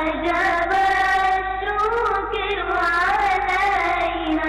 وجب الشكر علينا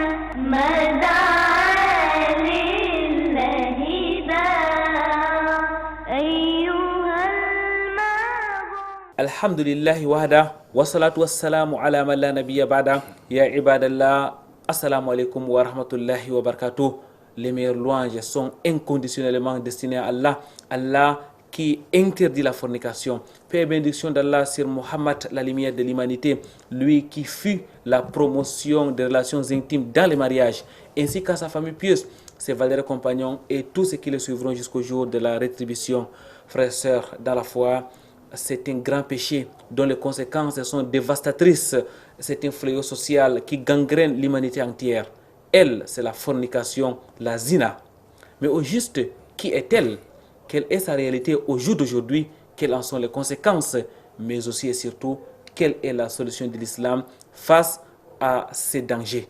ما دعا لله داع أيها المبعوث. الحمد لله وحده والصلاة والسلام على من لا نبي بعده. يا عباد الله, assalamu alaikum wa rahmatullahi wa barakatuh. Les meilleures louanges sont inconditionnellement destinées à Allah, Allah qui interdit la fornication. Paix et bénédiction d'Allah sur Muhammad, la lumière de l'humanité, lui qui fut la promotion des relations intimes dans les mariages, ainsi qu'à sa famille pieuse, ses valeureux compagnons et tous ceux qui le suivront jusqu'au jour de la rétribution. Frères et sœurs, dans la foi, c'est un grand péché dont les conséquences sont dévastatrices. C'est un fléau social qui gangrène l'humanité entière. Elle, c'est la fornication, la zina. Mais au juste, qui est-elle? Quelle est sa réalité au jour d'aujourd'hui? Quelles en sont les conséquences? Mais aussi et surtout, quelle est la solution de l'islam face à ces dangers?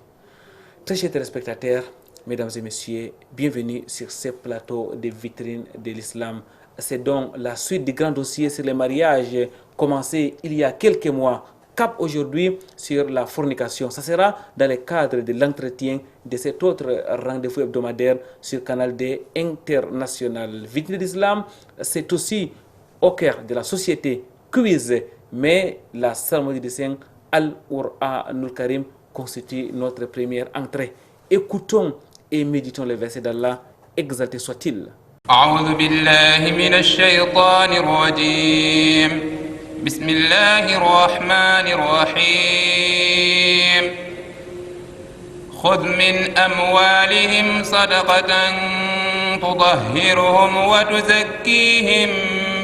Très chers téléspectateurs, mesdames et messieurs, bienvenue sur ce plateau de vitrines de l'islam. C'est donc la suite du grand dossier sur les mariages commencé il y a quelques mois. Cap aujourd'hui sur la fornication. Ça sera dans le cadre de l'entretien de cet autre rendez-vous hebdomadaire sur Canal D international. Vitrine de l'islam, c'est aussi au cœur de la société quiz, mais la cérémonie de Saint Al-Qur'anul Karim constitue notre première entrée. Écoutons et méditons les versets d'Allah, exalté soit-il. أعوذ بالله من الشيطان الرجيم بسم الله الرحمن الرحيم خذ من أموالهم صدقة تطهرهم وتزكيهم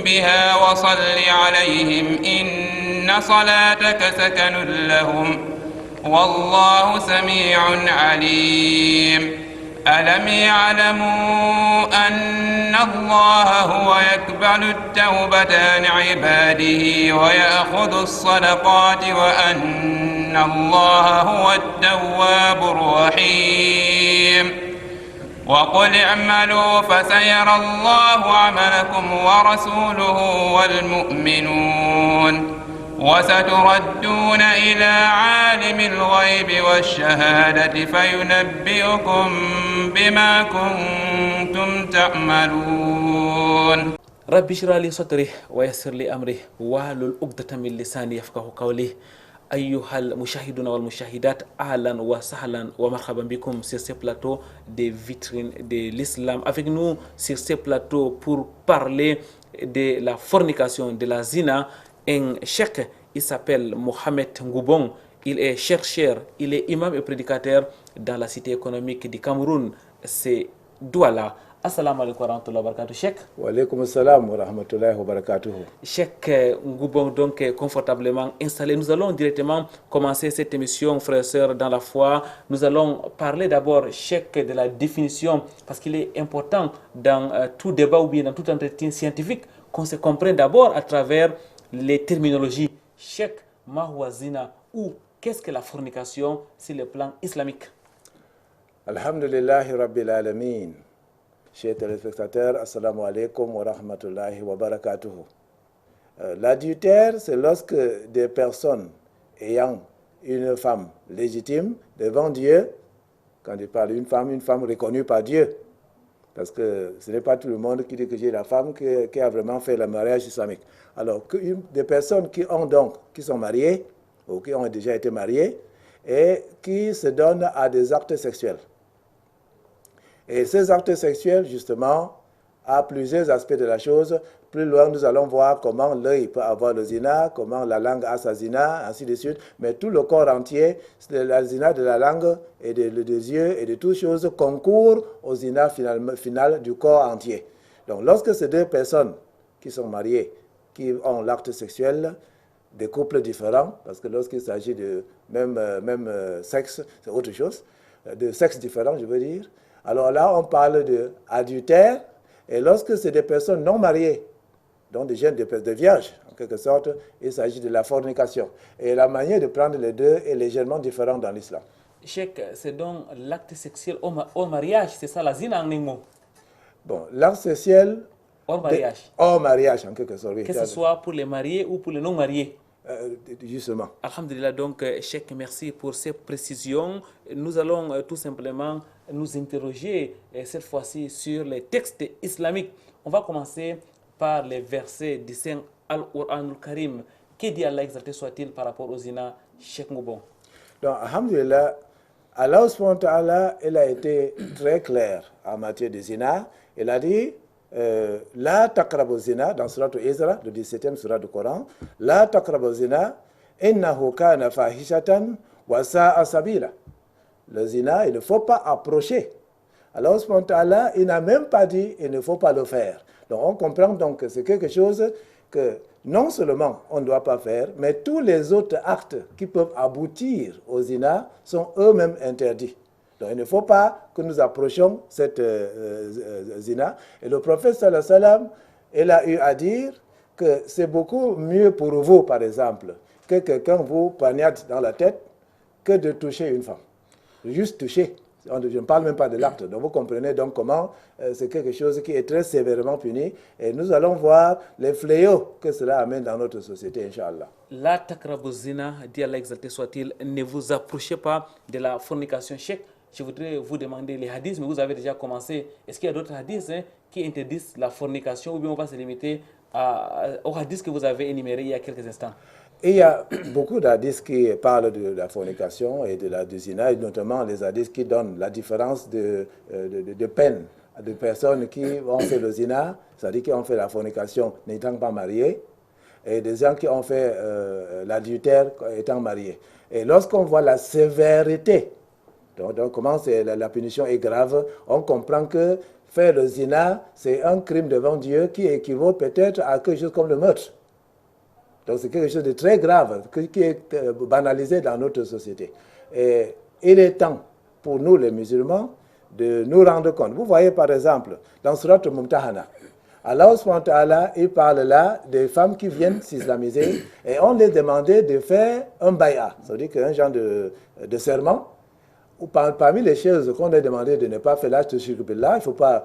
بها وصل عليهم إن صلاتك سكن لهم والله سميع عليم ألم يعلموا أن الله هو يقبل التوبة عن عباده ويأخذ الصدقات وأن الله هو التواب الرحيم وقل اعملوا فسيرى الله عملكم ورسوله والمؤمنون وستردون إلى عالم الغيب والشهادة فينبئكم بما كنتم تعملون. رب اشرح لي صدري ويسر لي أمري واحلل عقدة من لساني يفقهوا قولي. أيها المشاهدون والمشاهدات, أهلا وسهلا ومرحبا بكم sur ce plateau des vitrines de l'islam. Avec nous sur ce plateau pour parler de la fornication, de la zina, un cheikh, il s'appelle Mohamed Ngoubong, il est chercheur, il est imam et prédicateur dans la cité économique du Cameroun, c'est Douala. Assalamu alaikum wa rahmatullahi wa barakatuh, cheikh. Wa alaikum assalam wa rahmatullahi wa barakatuh. Cheikh Ngoubong, donc confortablement installé, nous allons directement commencer cette émission, frères et sœurs, dans la foi. Nous allons parler d'abord, cheikh, de la définition, parce qu'il est important dans tout débat ou bien dans tout entretien scientifique qu'on se comprenne d'abord à travers les terminologies. Cheikh, mahouazina, ou qu'est-ce que la fornication sur le plan islamique? Alhamdulillahi Rabbil Alamin. Chers téléspectateurs, assalamu alaikum wa rahmatullahi wa barakatuh. L'adultère, c'est lorsque des personnes ayant une femme légitime devant Dieu, quand je parle d'une femme reconnue par Dieu, parce que ce n'est pas tout le monde qui dit que j'ai la femme qui a vraiment fait le mariage islamique. Alors, des personnes qui sont mariées, ou qui ont déjà été mariées, et qui se donnent à des actes sexuels. Et ces actes sexuels, justement, à plusieurs aspects de la chose. Plus loin, nous allons voir comment l'œil peut avoir le zina, comment la langue a sa zina, ainsi de suite. Mais tout le corps entier, la zina de la langue et des yeux et de toutes choses concourt au zina final du corps entier. Donc, lorsque ces deux personnes qui sont mariées, qui ont l'acte sexuel, des couples différents, parce que lorsqu'il s'agit de même sexe, c'est autre chose, de sexes différents, je veux dire. Alors là, on parle d'adultère, et lorsque c'est des personnes non mariées, donc des jeunes, des vierges, en quelque sorte, il s'agit de la fornication. Et la manière de prendre les deux est légèrement différente dans l'islam. Cheikh, c'est donc l'acte sexuel au mariage, c'est ça la zina en mot? Bon, l'acte sexuel hors mariage. Hors mariage, en quelque sorte. Oui, que ce soit pour les mariés ou pour les non mariés. justement. Alhamdulillah, donc, Cheikh, merci pour ces précisions. Nous allons tout simplement nous interroger cette fois-ci sur les textes islamiques. On va commencer par les versets du Saint Al-Qur'an al-Karim. Que dit Allah exalté soit-il par rapport au zina, Cheikh Ngoubon? Donc, alhamdulillah, Allah subhanahu wa ta'ala, il a été très clair en matière de zina. Il a dit, la taqrabu zina, dans Surat al-Isra, le 17e surat du Coran, la taqrabu zina, innahu kana fahishatan wa sa'a sabila. Le zina, il ne faut pas approcher. Allah subhanahu wa ta'ala, il n'a même pas dit, il ne faut pas le faire. Donc, on comprend donc que c'est quelque chose que non seulement on ne doit pas faire, mais tous les autres actes qui peuvent aboutir au zina sont eux-mêmes interdits. Donc il ne faut pas que nous approchions cette zina. Et le prophète sallallahu alayhi wa sallam, il a eu à dire que c'est beaucoup mieux pour vous, par exemple, que quelqu'un vous poignarde dans la tête que de toucher une femme. Juste toucher. Je ne parle même pas de l'acte. Donc vous comprenez donc comment c'est quelque chose qui est très sévèrement puni. Et nous allons voir les fléaux que cela amène dans notre société, Inch'Allah. La taqrabu zina, dit Allah exalté soit-il, ne vous approchez pas de la fornication. Cheikh, je voudrais vous demander les hadiths, mais vous avez déjà commencé. Est-ce qu'il y a d'autres hadiths qui interdisent la fornication, ou bien on va se limiter aux hadiths que vous avez énumérés il y a quelques instants? Et il y a beaucoup d'hadiths qui parlent de la fornication et de la zina, et notamment les hadiths qui donnent la différence de peine de personnes qui ont fait le zina, c'est-à-dire qui ont fait la fornication n'étant pas mariés, et des gens qui ont fait l'adultère étant mariés. Et lorsqu'on voit la sévérité, donc comment la punition est grave, on comprend que faire le zina, c'est un crime devant Dieu qui équivaut peut-être à quelque chose comme le meurtre. Donc c'est quelque chose de très grave qui est banalisé dans notre société. Et il est temps pour nous les musulmans de nous rendre compte. Vous voyez par exemple, dans Surat al-Mumtahana, Allah subhanahu wa ta'ala, il parle là des femmes qui viennent s'islamiser et on les demandait de faire un bay'a, c'est-à-dire un genre de serment. Parmi les choses qu'on a demandé de ne pas faire l'acte de shirk billah, il ne faut pas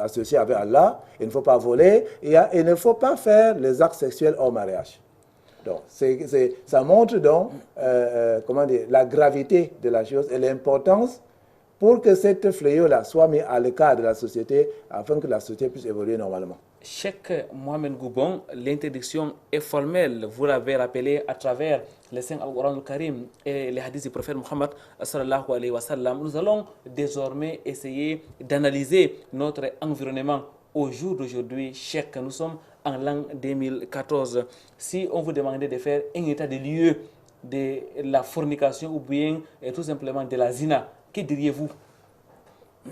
associer avec Allah, il ne faut pas voler, et il ne faut pas faire les actes sexuels hors mariage. Donc, ça montre donc comment dire, la gravité de la chose et l'importance pour que cette fléau-là soit mis à l'écart de la société afin que la société puisse évoluer normalement. Cheikh Mohamed Ngoubon, l'interdiction est formelle, vous l'avez rappelé à travers les Saint Al-Qur'an al-Karim et les hadiths du prophète Mohammed sallallahu alayhi wa sallam. Nous allons désormais essayer d'analyser notre environnement au jour d'aujourd'hui. Cheikh, nous sommes en l'an 2014. Si on vous demandait de faire un état de lieu de la fornication ou bien tout simplement de la zina, que diriez-vous?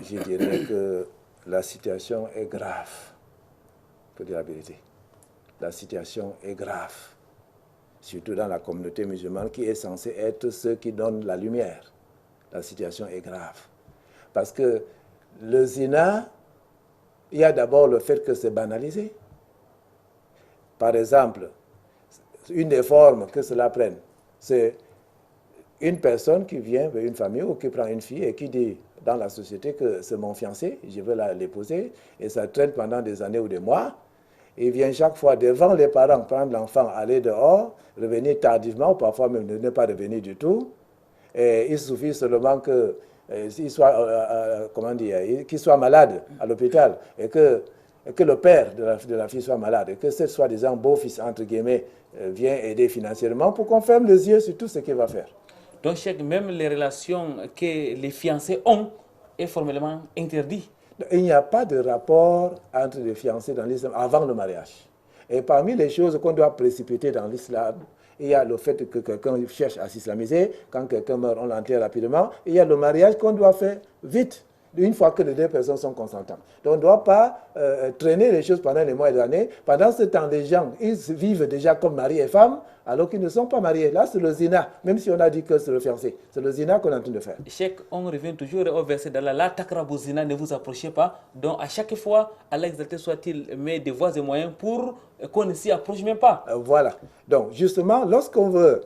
Je dirais que la situation est grave, pour dire la vérité. La situation est grave, surtout dans la communauté musulmane qui est censée être ceux qui donnent la lumière. La situation est grave. Parce que le zina, il y a d'abord le fait que c'est banalisé. Par exemple, une des formes que cela prenne, c'est une personne qui vient vers une famille ou qui prend une fille et qui dit dans la société que c'est mon fiancé, je veux l'épouser, et ça traîne pendant des années ou des mois. Il vient chaque fois devant les parents prendre l'enfant, aller dehors, revenir tardivement, ou parfois même ne pas revenir du tout. Et il suffit seulement qu'il soit, qu'il soit malade à l'hôpital et que le père de la fille soit malade et que ce soi-disant beau-fils, entre guillemets, vient aider financièrement pour qu'on ferme les yeux sur tout ce qu'il va faire. Donc, Cheikh, même les relations que les fiancés ont est formellement interdit. Il n'y a pas de rapport entre les fiancés dans l'islam avant le mariage. Et parmi les choses qu'on doit précipiter dans l'islam, il y a le fait que quelqu'un cherche à s'islamiser. Quand quelqu'un meurt, on l'enterre rapidement. Il y a le mariage qu'on doit faire vite, une fois que les deux personnes sont consentantes. Donc on ne doit pas traîner les choses pendant les mois et les années. Pendant ce temps, les gens, ils vivent déjà comme mari et femme, alors qu'ils ne sont pas mariés. Là, c'est le zina, même si on a dit que c'est le fiancé. C'est le zina qu'on est en train de faire. Cheikh, on revient toujours au verset d'Allah, la takrabu zina, ne vous approchez pas. Donc à chaque fois, Allah exalté soit-il, met des voies et moyens pour qu'on ne s'y approche même pas. Voilà. Donc justement, lorsqu'on veut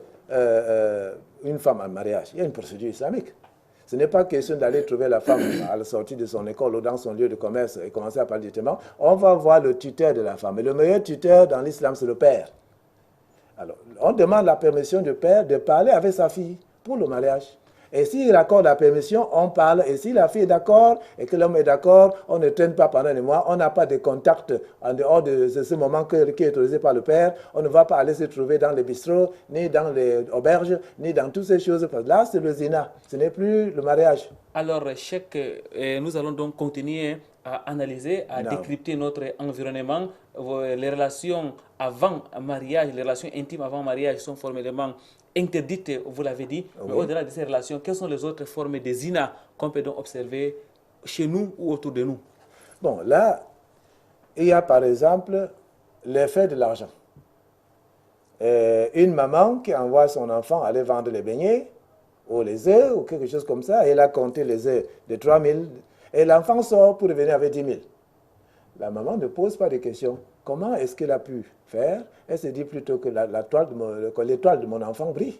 une femme en mariage, il y a une procédure islamique. Ce n'est pas question d'aller trouver la femme à la sortie de son école ou dans son lieu de commerce et commencer à parler du témoin. On va voir le tuteur de la femme. Et le meilleur tuteur dans l'islam, c'est le père. Alors, on demande la permission du père de parler avec sa fille pour le mariage. Et s'il accorde la permission, on parle. Et si la fille est d'accord et que l'homme est d'accord, on ne traîne pas pendant des mois. On n'a pas de contact en dehors de ce moment qui est autorisé par le père. On ne va pas aller se trouver dans les bistrots, ni dans les auberges, ni dans toutes ces choses. Parce que là, c'est le zina. Ce n'est plus le mariage. Alors, Cheikh, nous allons donc continuer à analyser, à décrypter notre environnement. Les relations avant mariage, les relations intimes avant mariage sont formellement interdites, vous l'avez dit. Mais au-delà de ces relations, quelles sont les autres formes de zina qu'on peut donc observer chez nous ou autour de nous? Bon, là, il y a par exemple l'effet de l'argent. Une maman qui envoie son enfant aller vendre les beignets ou les œufs ou quelque chose comme ça, elle a compté les œufs de 3 000 et l'enfant sort pour revenir avec 10 000. La maman ne pose pas de questions. Comment est-ce qu'elle a pu faire? Elle se dit plutôt que l'étoile de mon enfant brille.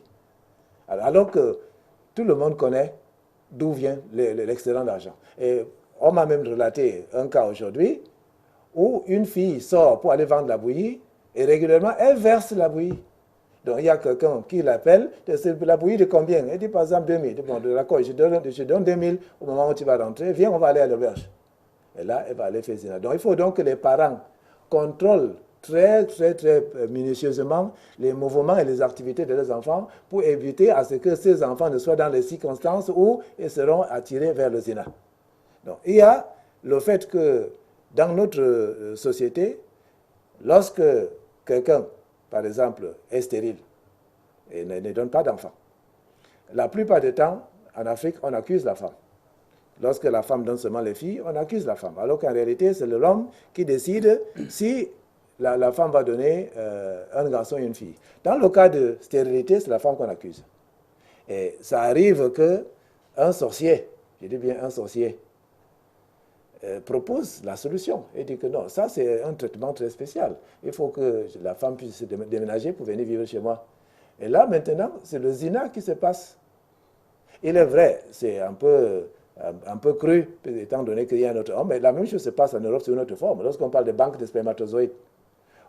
Alors que tout le monde connaît d'où vient l'excédent d'argent. Et on m'a même relaté un cas aujourd'hui où une fille sort pour aller vendre la bouillie et régulièrement elle verse la bouillie. Donc il y a quelqu'un qui l'appelle, c'est la bouillie de combien? Elle dit par exemple 2 000. Bon, d'accord, je donne 2 000 au moment où tu vas rentrer, viens, on va aller à l'auberge. Et là, elle va aller faire zina. Donc il faut donc que les parents contrôlent très minutieusement les mouvements et les activités de leurs enfants pour éviter à ce que ces enfants ne soient dans les circonstances où ils seront attirés vers le zina. Donc il y a le fait que dans notre société, lorsque quelqu'un, par exemple, est stérile et ne donne pas d'enfant, la plupart du temps, en Afrique, on accuse la femme. Lorsque la femme donne seulement les filles, on accuse la femme. Alors qu'en réalité, c'est l'homme qui décide si la femme va donner un garçon et une fille. Dans le cas de stérilité, c'est la femme qu'on accuse. Et ça arrive qu'un sorcier, je dis bien un sorcier, propose la solution et dit que non, ça c'est un traitement très spécial. Il faut que la femme puisse se déménager pour venir vivre chez moi. Et là, maintenant, c'est le zina qui se passe. Il est vrai, c'est un peu cru, étant donné qu'il y a un autre homme, mais la même chose se passe en Europe sous une autre forme. Lorsqu'on parle de banque de spermatozoïdes,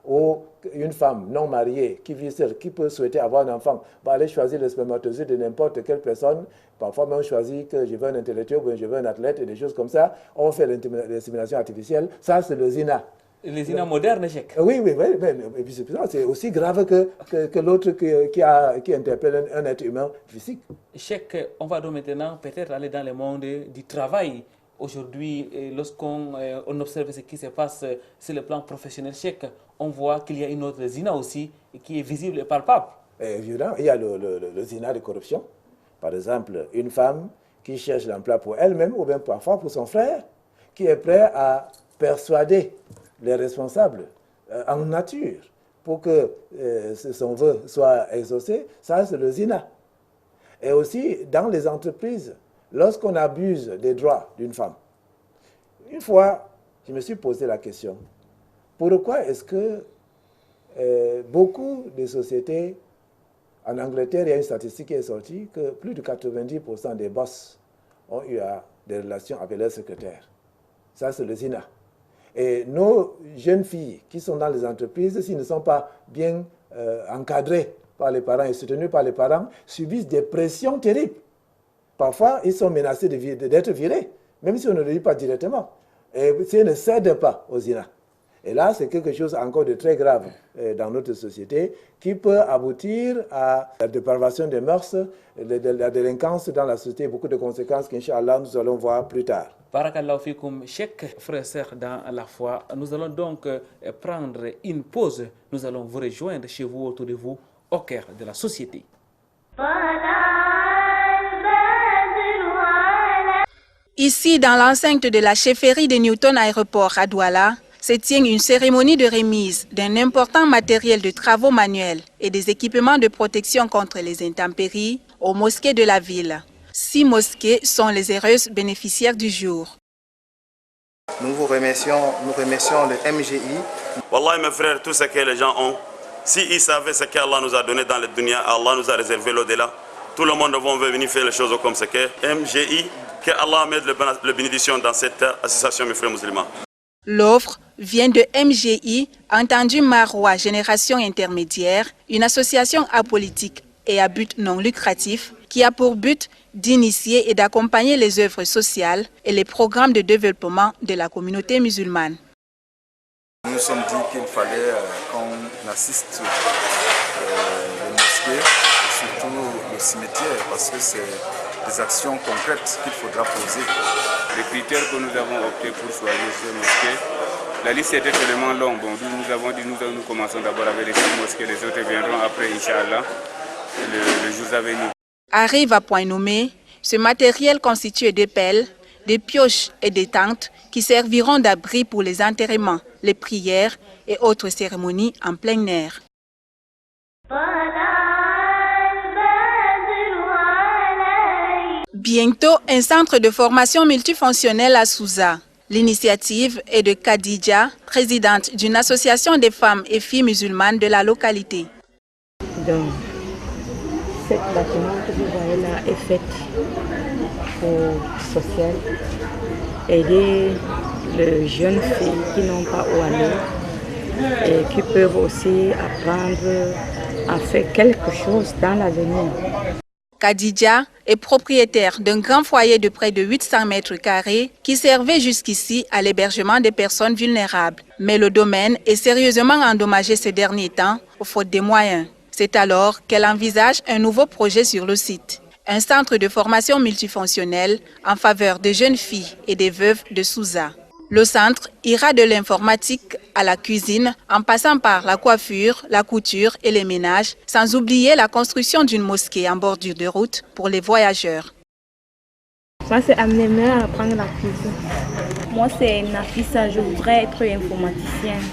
ou une femme non mariée qui vit seule, qui peut souhaiter avoir un enfant, va aller choisir le spermatozoïde de n'importe quelle personne. Parfois même on choisit que je veux un intellectuel ou je veux un athlète et des choses comme ça. On fait l'insémination artificielle. Ça, c'est le zina. Le zina moderne, Cheikh. Oui, et puis c'est aussi grave que l'autre qui interpelle un être humain physique. Cheikh, on va donc maintenant peut-être aller dans le monde du travail. Aujourd'hui, lorsqu'on observe ce qui se passe sur le plan professionnel, Cheikh, on voit qu'il y a une autre zina aussi qui est visible et palpable. Évidemment, il y a le zina de corruption. Par exemple, une femme qui cherche l'emploi pour elle-même ou bien parfois pour son frère, qui est prêt à persuader les responsables en nature pour que son vœu soit exaucé. Ça, c'est le zina. Et aussi, dans les entreprises, lorsqu'on abuse des droits d'une femme, une fois, je me suis posé la question, pourquoi est-ce que beaucoup de sociétés, en Angleterre, il y a une statistique qui est sortie que plus de 90% des boss ont eu des relations avec leurs secrétaires. Ça, c'est le zina. Et nos jeunes filles qui sont dans les entreprises, s'ils ne sont pas bien encadrés par les parents et soutenus par les parents, subissent des pressions terribles. Parfois, ils sont menacés d'être virés, même si on ne le dit pas directement. Et s'ils ne cèdent pas au zina. Et là, c'est quelque chose encore de très grave dans notre société qui peut aboutir à la dépravation des mœurs, la délinquance dans la société, beaucoup de conséquences qu'Inch'Allah, nous allons voir plus tard. Barakallahu fikoum, Cheikh, frères et sœurs dans la foi. Nous allons donc prendre une pause. Nous allons vous rejoindre chez vous, autour de vous, au cœur de la société. Ici, dans l'enceinte de la chefferie de Newton Aéroport à Douala, se tient une cérémonie de remise d'un important matériel de travaux manuels et des équipements de protection contre les intempéries aux mosquées de la ville. 6 mosquées sont les heureuses bénéficiaires du jour. Nous remercions le MGI. Wallahi mes frères, tout ce que les gens ont, s'ils savaient ce qu'Allah nous a donné dans le dunya, Allah nous a réservé l'au-delà, tout le monde va venir faire les choses comme ce que MGI, que Allah mette le bénédiction dans cette association, mes frères musulmans. L'offre vient de MGI, entendu Marois Génération Intermédiaire, une association apolitique et à but non lucratif qui a pour but d'initier et d'accompagner les œuvres sociales et les programmes de développement de la communauté musulmane. Nous nous sommes dit qu'il fallait qu'on assiste les mosquées et surtout le cimetière parce que c'est des actions concrètes qu'il faudra poser. Les critères que nous avons optés pour choisir ces mosquées, la liste était tellement longue. Bon, nous avons dit nous commençons d'abord avec les 6 mosquées, les autres viendront après, Inch'Allah, le jour à venir. Arrive à point nommé, ce matériel constitué de pelles, des pioches et des tentes qui serviront d'abri pour les enterrements, les prières et autres cérémonies en plein air. Bientôt, un centre de formation multifonctionnel à Souza. L'initiative est de Khadija, présidente d'une association des femmes et filles musulmanes de la localité. Donc, cette bâtiment que vous voyez là est faite pour social, aider les jeunes filles qui n'ont pas où aller et qui peuvent aussi apprendre à faire quelque chose dans l'avenir. Khadija est propriétaire d'un grand foyer de près de 800 mètres carrés qui servait jusqu'ici à l'hébergement des personnes vulnérables. Mais le domaine est sérieusement endommagé ces derniers temps, faute des moyens. C'est alors qu'elle envisage un nouveau projet sur le site. Un centre de formation multifonctionnel en faveur des jeunes filles et des veuves de Souza. Le centre ira de l'informatique à la cuisine en passant par la coiffure, la couture et les ménages, sans oublier la construction d'une mosquée en bordure de route pour les voyageurs. Moi, c'est amener à apprendre la cuisine. Moi, c'est Nafisa, je voudrais être informaticienne.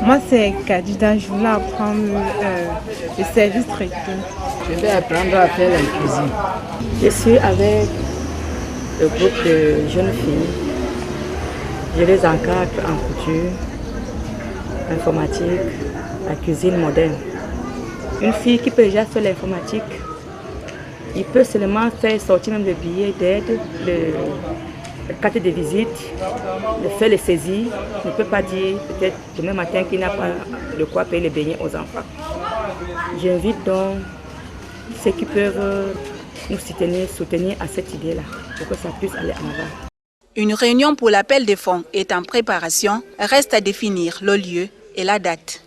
Moi, c'est Khadija, je voulais apprendre le service traiteur. Je vais apprendre à faire la cuisine. Je suis avec le groupe de jeunes filles. Je les encadre en couture, informatique, la cuisine moderne. Une fille qui peut déjà faire l'informatique, il peut seulement faire sortir même le billet d'aide, le carte de visite, de faire les saisies. Il ne peut pas dire peut-être demain matin qu'il n'a pas de quoi payer les beignets aux enfants. J'invite donc ceux qui peuvent nous soutenir à cette idée-là, pour que ça puisse aller en avant. Une réunion pour l'appel des fonds est en préparation. Reste à définir le lieu et la date.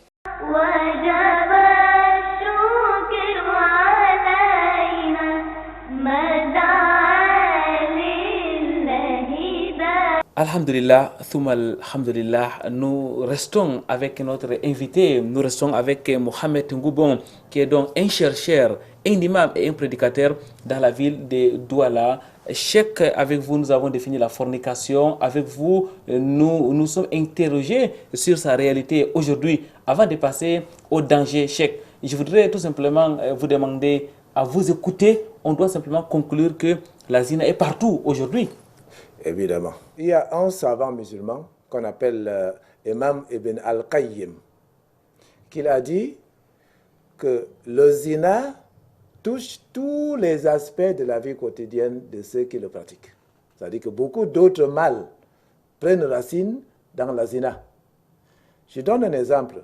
Alhamdulillah, Thumal Alhamdulillah, nous restons avec notre invité, nous restons avec Mohamed Ngoubon, qui est donc un chercheur, un imam et un prédicateur dans la ville de Douala. Cheikh, avec vous, nous avons défini la fornication. Avec vous, nous sommes interrogés sur sa réalité aujourd'hui. Avant de passer au danger, Cheikh, je voudrais tout simplement vous demander, à vous écouter, on doit simplement conclure que la zina est partout aujourd'hui. Évidemment. Il y a un savant musulman qu'on appelle Imam Ibn al-Qayyim, qui a dit que le zina touche tous les aspects de la vie quotidienne de ceux qui le pratiquent. C'est-à-dire que beaucoup d'autres mal prennent racine dans la zina. Je donne un exemple.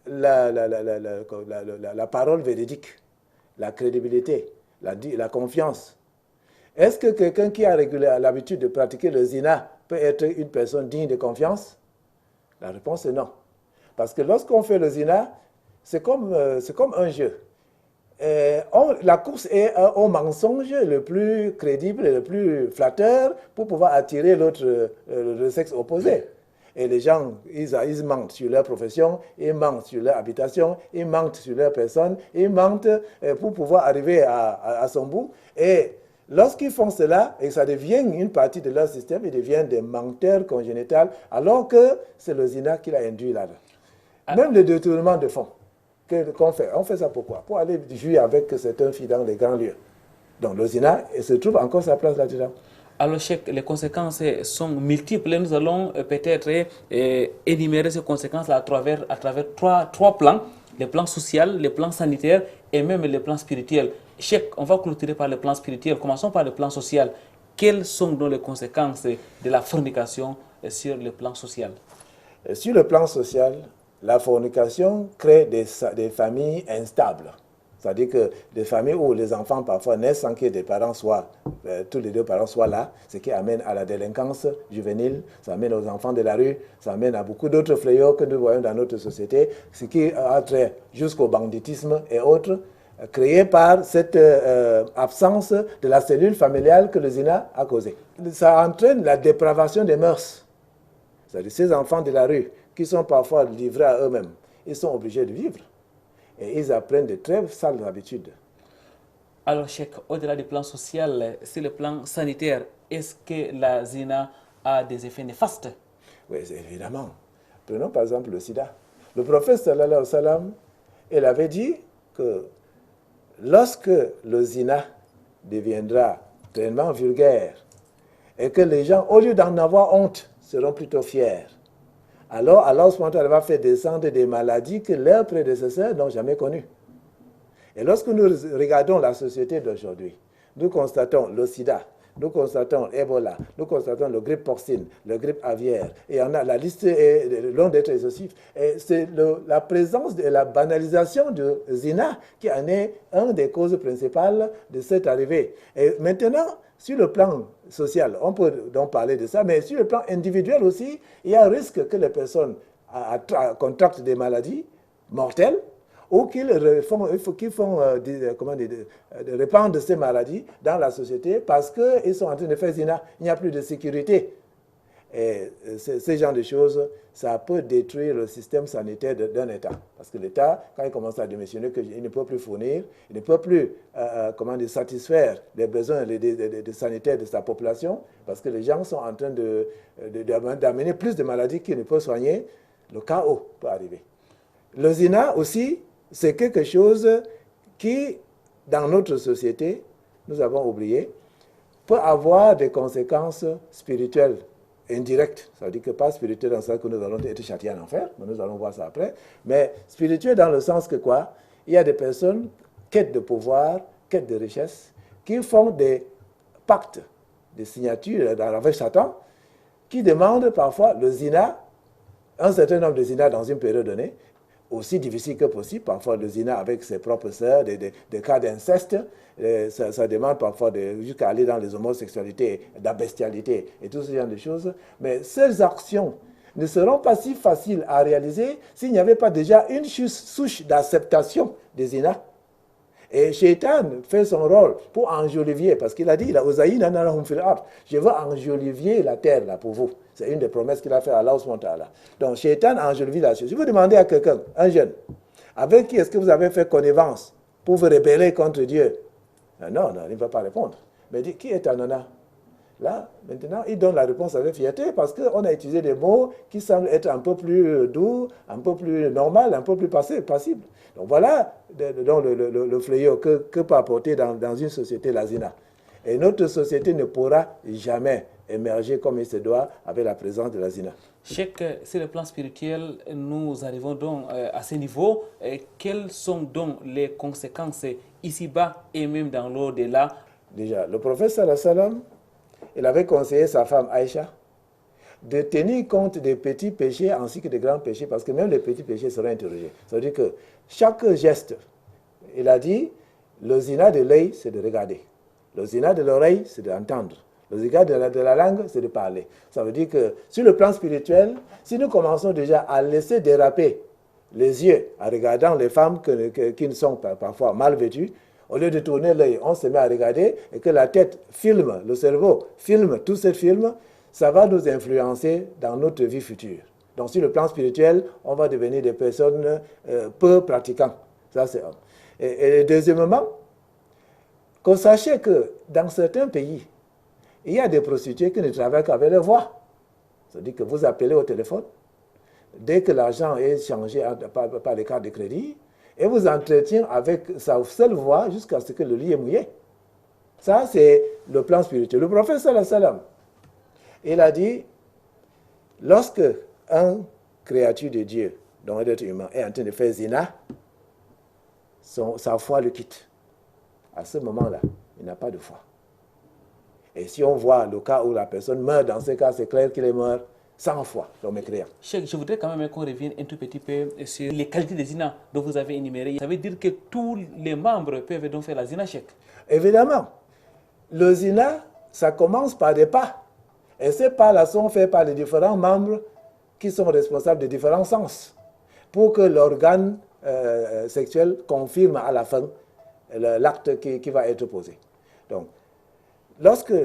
La parole véridique, la crédibilité, la confiance. Est-ce que quelqu'un qui a l'habitude de pratiquer le zina peut être une personne digne de confiance? La réponse est non. Parce que lorsqu'on fait le zina, c'est comme un jeu. La course est au mensonge le plus crédible et le plus flatteur pour pouvoir attirer le sexe opposé. Et les gens, ils mentent sur leur profession, ils mentent sur leur habitation, ils mentent sur leur personne, ils mentent pour pouvoir arriver à son bout. Et lorsqu'ils font cela, et ça devient une partie de leur système, ils deviennent des menteurs congénitaux, alors que c'est le zina qui l'a induit là-dedans. Même le détournement de fonds qu'on fait, on fait ça pourquoi? Pour aller jouer avec certaines filles dans les grands lieux. Donc le zina se trouve encore sa place là-dedans. Alors, Cheikh, les conséquences sont multiples. Nous allons peut-être énumérer ces conséquences à travers trois plans. Les plans sociaux, les plans sanitaires et même les plans spirituels. Cheikh, on va clôturer par le plan spirituel. Commençons par le plan social. Quelles sont donc les conséquences de la fornication sur le plan social? Sur le plan social, la fornication crée des familles instables. C'est-à-dire que des familles où les enfants parfois naissent sans que des parents soient, tous les deux parents soient là, ce qui amène à la délinquance juvénile, ça amène aux enfants de la rue, ça amène à beaucoup d'autres fléaux que nous voyons dans notre société, ce qui a trait jusqu'au banditisme et autres, créés par cette absence de la cellule familiale que le zina a causée. Ça entraîne la dépravation des mœurs. C'est-à-dire ces enfants de la rue qui sont parfois livrés à eux-mêmes, ils sont obligés de vivre. Et ils apprennent de très sales habitudes. Alors, Cheikh, au-delà du plan social, sur le plan sanitaire, est-ce que la zina a des effets néfastes? Oui, évidemment. Prenons par exemple le sida. Le prophète sallallahu alayhi wa sallam, il avait dit que lorsque le zina deviendra tellement vulgaire et que les gens, au lieu d'en avoir honte, seront plutôt fiers, alors Allah va faire descendre des maladies que leurs prédécesseurs n'ont jamais connues. Et lorsque nous regardons la société d'aujourd'hui, nous constatons le sida, nous constatons Ebola, nous constatons le grippe porcine, le grippe aviaire, et la liste est longue d'être exhaustive. Et c'est la présence et la banalisation du zina qui en est une des causes principales de cette arrivée. Et maintenant, sur le plan social, on peut donc parler de ça, mais sur le plan individuel aussi, il y a un risque que les personnes contractent des maladies mortelles ou qu'ils répandent ces maladies dans la société parce qu'ils sont en train de faire zina. Il n'y a plus de sécurité. Et ce genre de choses, ça peut détruire le système sanitaire d'un État. Parce que l'État, quand il commence à démissionner, qu'il ne peut plus fournir, il ne peut plus satisfaire les besoins sanitaires de sa population, parce que les gens sont en train d'amener plus de maladies qu'ils ne peuvent soigner, le chaos peut arriver. Le zina aussi, c'est quelque chose qui, dans notre société, nous avons oublié, peut avoir des conséquences spirituelles indirect, ça veut dire que pas spirituel dans le sens que nous allons être châtiés en enfer, mais nous allons voir ça après, mais spirituel dans le sens que quoi? Il y a des personnes, quête de pouvoir, quête de richesse, qui font des pactes, des signatures avec Satan, qui demandent parfois le zina, un certain nombre de zina dans une période donnée, aussi difficile que possible, parfois le zina avec ses propres sœurs, des cas d'inceste, ça demande parfois jusqu'à aller dans les homosexualités, la bestialité et tout ce genre de choses. Mais ces actions ne seront pas si faciles à réaliser s'il n'y avait pas déjà une souche d'acceptation des zina. Et Shaitan fait son rôle pour enjoliver, parce qu'il a dit, je veux enjoliver la terre là pour vous. C'est une des promesses qu'il a fait à Allah subhanahu wa ta'ala. Donc Shaitan enjolive la chose. Si vous demandez à quelqu'un, un jeune, avec qui est-ce que vous avez fait connivence pour vous rebeller contre Dieu? Non, il ne va pas répondre. Mais il dit, qui est ta nana? Là, maintenant, il donne la réponse avec fierté parce qu'on a utilisé des mots qui semblent être un peu plus doux, un peu plus normal, un peu plus passibles. Donc voilà le fléau que peut apporter dans une société la zina. Et notre société ne pourra jamais émerger comme il se doit avec la présence de la zina. Cheikh, sur le plan spirituel, nous arrivons donc à ce niveau. Quelles sont donc les conséquences ici-bas et même dans l'au-delà? Déjà, le prophète sallallahu alayhi wa sallam, il avait conseillé sa femme Aïcha de tenir compte des petits péchés ainsi que des grands péchés, parce que même les petits péchés seront interrogés. C'est-à-dire que chaque geste, il a dit, le zina de l'œil, c'est de regarder. Le zina de l'oreille, c'est d'entendre. Le zina de la langue, c'est de parler. Ça veut dire que sur le plan spirituel, si nous commençons déjà à laisser déraper les yeux en regardant les femmes qui ne sont parfois mal vêtues, au lieu de tourner l'œil, on se met à regarder et que la tête filme, le cerveau filme tout ce film, ça va nous influencer dans notre vie future. Donc sur le plan spirituel, on va devenir des personnes peu pratiquantes. Ça, c'est un. Et deuxièmement, qu'on sache que dans certains pays, il y a des prostituées qui ne travaillent qu'avec leur voix. C'est-à-dire que vous appelez au téléphone, dès que l'argent est changé par les cartes de crédit, et vous entretient avec sa seule voix jusqu'à ce que le lit est mouillé. Ça, c'est le plan spirituel. Le prophète sallallahu alayhi wa sallam, il a dit, lorsque un créature de Dieu, dont un être humain, est en train de faire zina, sa foi le quitte. À ce moment-là, il n'a pas de foi. Et si on voit le cas où la personne meurt, dans ce cas, c'est clair qu'il est mort 100 fois le mécréant. Cheikh, je voudrais quand même qu'on revienne un tout petit peu sur les qualités des zina dont vous avez énuméré. Ça veut dire que tous les membres peuvent donc faire la zina, Cheikh? Évidemment. Le zina, ça commence par des pas. Et ces pas-là sont faits par les différents membres qui sont responsables de différents sens pour que l'organe sexuel confirme à la fin l'acte qui va être posé. Donc, lorsque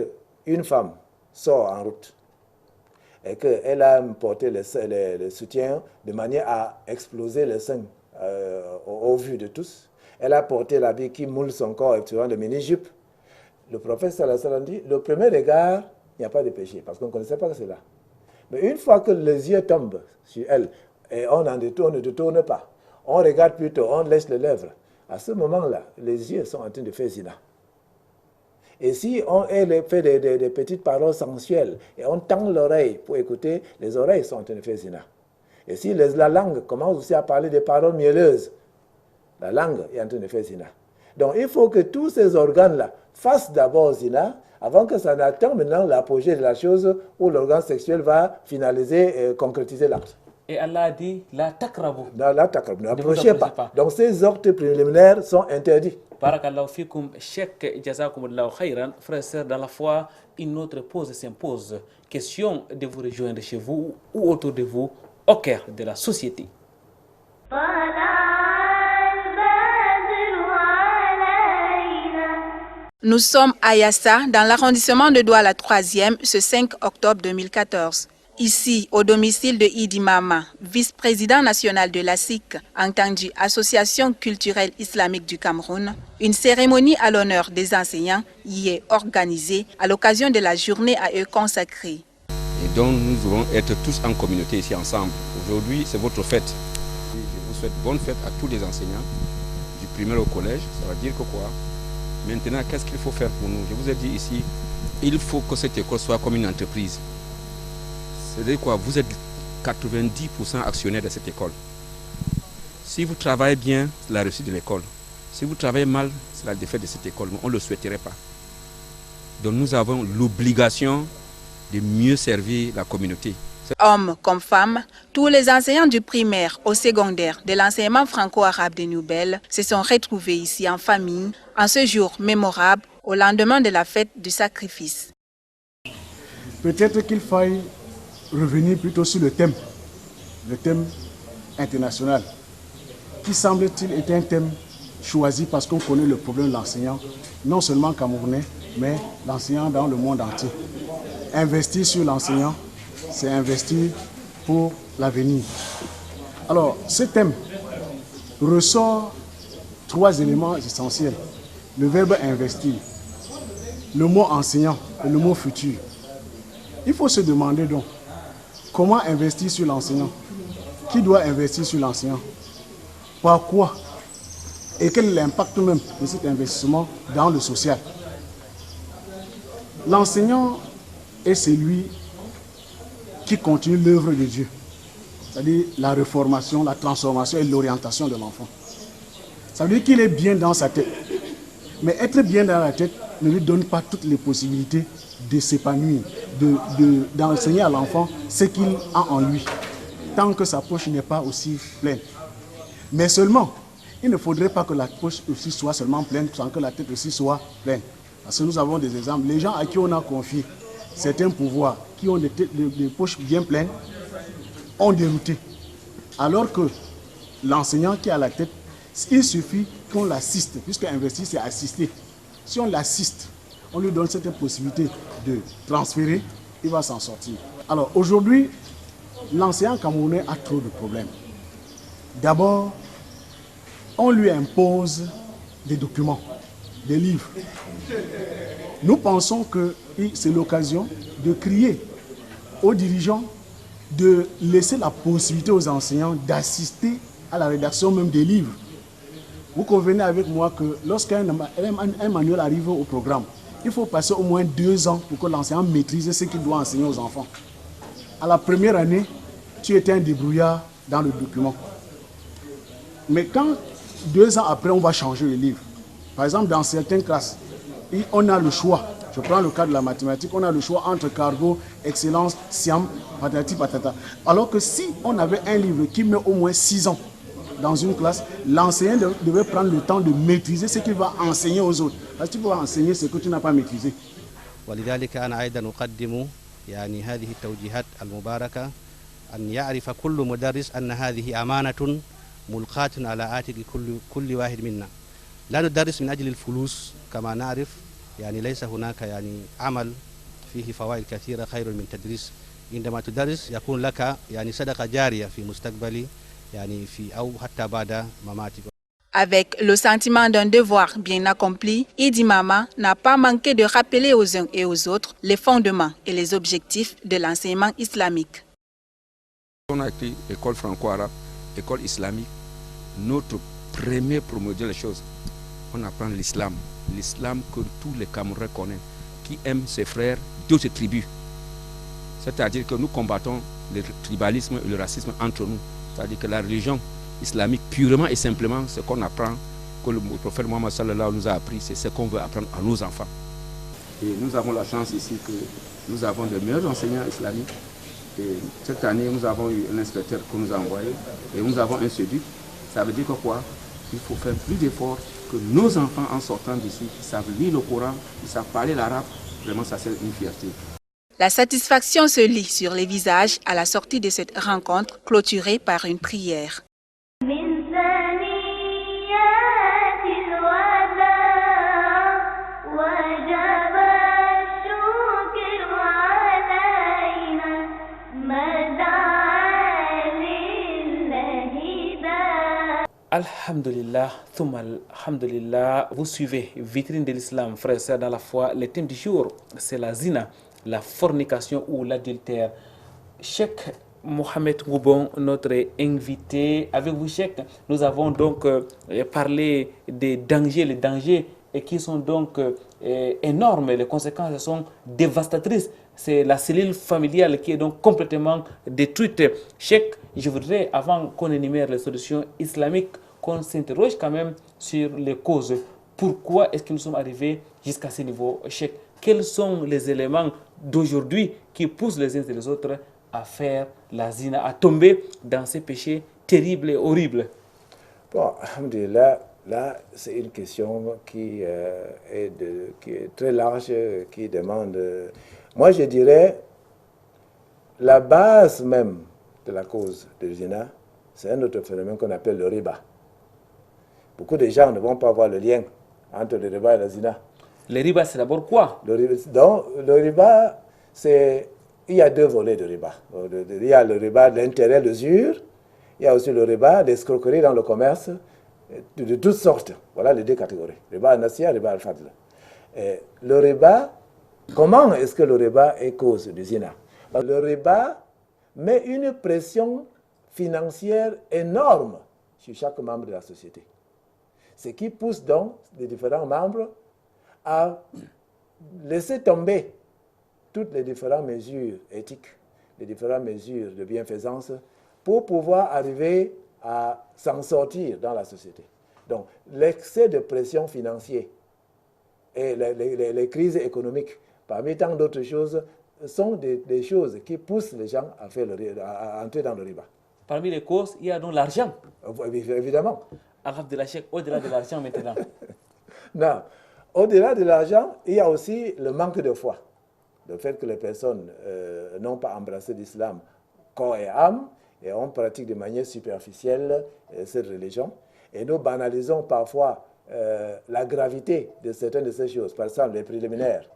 une femme sort en route et qu'elle a porté le soutien de manière à exploser le sein au vu de tous, elle a porté l'habit qui moule son corps actuellement de mini-jupe, le prophète sallallahu alayhi wa sallam dit, le premier regard, il n'y a pas de péché, parce qu'on ne connaissait pas cela. Mais une fois que les yeux tombent sur elle, et on ne détourne pas, on regarde plutôt, on laisse les lèvres, à ce moment-là, les yeux sont en train de faire zina. Et si elle fait des petites paroles sensuelles, et on tend l'oreille pour écouter, les oreilles sont en train de faire zina. Et si la langue commence aussi à parler des paroles mielleuses, la langue est en train de faire zina. Donc il faut que tous ces organes-là fassent d'abord zina, avant que ça n'atteigne maintenant l'apogée de la chose où l'organe sexuel va finaliser et concrétiser l'acte. Et Allah a dit, la takrabu. La takrabu, n'approchez pas. Donc ces actes préliminaires sont interdits. Barakallahu fikoum, Cheikh Jazakumullahu khayran. Frères et sœurs, dans la foi, une autre pause s'impose. Question de vous rejoindre chez vous ou autour de vous, au cœur de la société. Nous sommes à Yassa, dans l'arrondissement de Douala 3e, ce 5 octobre 2014. Ici, au domicile de Idi Mama, vice-président national de l'ASIC, entendu Association culturelle islamique du Cameroun, une cérémonie à l'honneur des enseignants y est organisée à l'occasion de la journée à eux consacrée. Et donc nous allons être tous en communauté ici ensemble. Aujourd'hui, c'est votre fête. Je vous souhaite bonne fête à tous les enseignants, du primaire au collège. Ça veut dire que quoi? Maintenant, qu'est-ce qu'il faut faire pour nous? Je vous ai dit ici, il faut que cette école soit comme une entreprise. C'est-à-dire quoi? Vous êtes 90% actionnaire de cette école. Si vous travaillez bien, c'est la réussite de l'école. Si vous travaillez mal, c'est la défaite de cette école. On ne le souhaiterait pas. Donc nous avons l'obligation de mieux servir la communauté. Hommes comme femmes, tous les enseignants du primaire au secondaire de l'enseignement franco-arabe de Nouvelle se sont retrouvés ici en famille en ce jour mémorable au lendemain de la fête du sacrifice. Peut-être qu'il faille revenir plutôt sur le thème international, qui semble-t-il être un thème choisi parce qu'on connaît le problème de l'enseignant, non seulement camerounais, mais l'enseignant dans le monde entier. Investir sur l'enseignant, c'est investir pour l'avenir. Alors, ce thème ressort 3 éléments essentiels. Le verbe investir, le mot enseignant et le mot futur. Il faut se demander donc, comment investir sur l'enseignant? Qui doit investir sur l'enseignant? Par quoi? Et quel est l'impact même de cet investissement dans le social? L'enseignant est celui qui continue l'œuvre de Dieu, c'est-à-dire la réformation, la transformation et l'orientation de l'enfant. Ça veut dire qu'il est bien dans sa tête. Mais être bien dans la tête ne lui donne pas toutes les possibilités de s'épanouir, d'enseigner à l'enfant ce qu'il a en lui, tant que sa poche n'est pas aussi pleine. Mais seulement, il ne faudrait pas que la poche aussi soit seulement pleine, sans que la tête aussi soit pleine. Parce que nous avons des exemples. Les gens à qui on a confié certains pouvoirs, qui ont des poches bien pleines, ont dérouté. Alors que l'enseignant qui a la tête, il suffit qu'on l'assiste, puisque investir c'est assister. Si on l'assiste, on lui donne cette possibilité de transférer, il va s'en sortir. Alors aujourd'hui, l'enseignant camerounais a trop de problèmes. D'abord, on lui impose des documents, des livres. Nous pensons que c'est l'occasion de crier aux dirigeants de laisser la possibilité aux enseignants d'assister à la rédaction même des livres. Vous convenez avec moi que lorsqu'un manuel arrive au programme, il faut passer au moins 2 ans pour que l'enseignant maîtrise ce qu'il doit enseigner aux enfants. À la première année, tu étais un débrouillard dans le document. Mais quand 2 ans après, on va changer le livre, par exemple dans certaines classes, on a le choix. Je prends le cas de la mathématique, on a le choix entre cargo, excellence, siam, patati patata. Alors que si on avait un livre qui met au moins 6 ans dans une classe, l'enseignant devait prendre le temps de maîtriser ce qu'il va enseigner aux autres. Parce que tu peux enseigner ce que tu n'as pas maîtrisé. ولذلك أنا أيضا أقدم يعني هذه التوجيهات المباركة أن يعرف كل مدرس أن هذه أمانة ملقاة على عاتق كل واحد منا. لا ندرس من أجل الفلوس كما نعرف، يعني ليس هناك يعني عمل فيه فوائد كثيرة خير من تدريس. عندما تدرس يكون لك يعني صدقة جارية في مستقبلي يعني في أو حتى بعد مماتك. Avec le sentiment d'un devoir bien accompli, Idi Mama n'a pas manqué de rappeler aux uns et aux autres les fondements et les objectifs de l'enseignement islamique. On a écrit école franco-arabe, école islamique. Notre premier promouvoir les choses, on apprend l'islam. L'islam que tous les Camerounais connaissent, qui aiment ses frères, toutes ses tribus. C'est-à-dire que nous combattons le tribalisme et le racisme entre nous. C'est-à-dire que la religion islamique, purement et simplement, ce qu'on apprend, que le prophète Mohammed sallallahu nous a appris, c'est ce qu'on veut apprendre à nos enfants. Et nous avons la chance ici que nous avons de meilleurs enseignants islamiques. Et cette année, nous avons eu un inspecteur qu'on nous a envoyé et nous avons un SEDUC. Ça veut dire que quoi? Il faut faire plus d'efforts, que nos enfants en sortant d'ici, ils savent lire le Coran, ils savent parler l'arabe. Vraiment, ça c'est une fierté. La satisfaction se lit sur les visages à la sortie de cette rencontre clôturée par une prière. Alhamdulillah, thumma alhamdulillah. Vous suivez Vitrine de l'Islam, frères et sœurs dans la foi. Le thème du jour, c'est la zina, la fornication ou l'adultère. Cheikh Mohamed Ngoubon, notre invité. Avec vous, Cheikh, nous avons donc parlé des dangers, les dangers et qui sont donc énormes. Les conséquences sont dévastatrices. C'est la cellule familiale qui est donc complètement détruite. Cheikh, je voudrais, avant qu'on énumère les solutions islamiques, qu'on s'interroge quand même sur les causes. Pourquoi est-ce que nous sommes arrivés jusqu'à ce niveau? Cheikh, quels sont les éléments d'aujourd'hui qui poussent les uns et les autres à faire la zina, à tomber dans ces péchés terribles et horribles? Bon, alhamdulillah, là, c'est une question qui est très large, qui demande... Moi, je dirais, la base même de la cause de zina, c'est un autre phénomène qu'on appelle le riba. Beaucoup de gens ne vont pas voir le lien entre le riba et la zina. Le riba, c'est d'abord quoi? Le riba, c'est... Il y a deux volets de riba. Il y a le riba de l'intérêt, l'usure. Il y a aussi le riba d'escroquerie dans le commerce, de toutes sortes. Voilà les deux catégories. Riba al-nasiya, riba al-fadl. Le riba, comment est-ce que le riba est cause de zina? Le riba met une pression financière énorme sur chaque membre de la société. Ce qui pousse donc les différents membres à laisser tomber toutes les différentes mesures éthiques, les différentes mesures de bienfaisance pour pouvoir arriver à s'en sortir dans la société. Donc, l'excès de pression financière et les crises économiques, parmi tant d'autres choses, sont des choses qui poussent les gens à entrer dans le riba. Parmi les causes, il y a donc l'argent. Évidemment. Au-delà de l'argent maintenant. Non. Au-delà de l'argent, il y a aussi le manque de foi. Le fait que les personnes n'ont pas embrassé l'islam corps et âme, et on pratique de manière superficielle cette religion. Et nous banalisons parfois la gravité de certaines de ces choses, par exemple les préliminaires.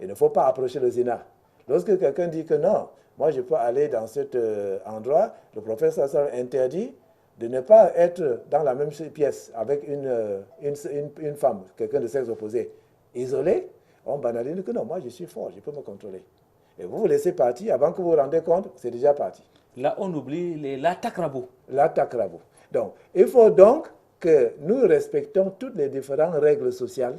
Il ne faut pas approcher le zina. Lorsque quelqu'un dit que non, moi je peux aller dans cet endroit, le prophète interdit de ne pas être dans la même pièce avec une femme, quelqu'un de sexe opposé, isolé. On banalise que non, moi je suis fort, je peux me contrôler. Et vous vous laissez partir, avant que vous vous rendez compte, c'est déjà parti. Là, on oublie l'attaque-rabot. L'attaque-rabot. Donc, il faut donc que nous respectons toutes les différentes règles sociales,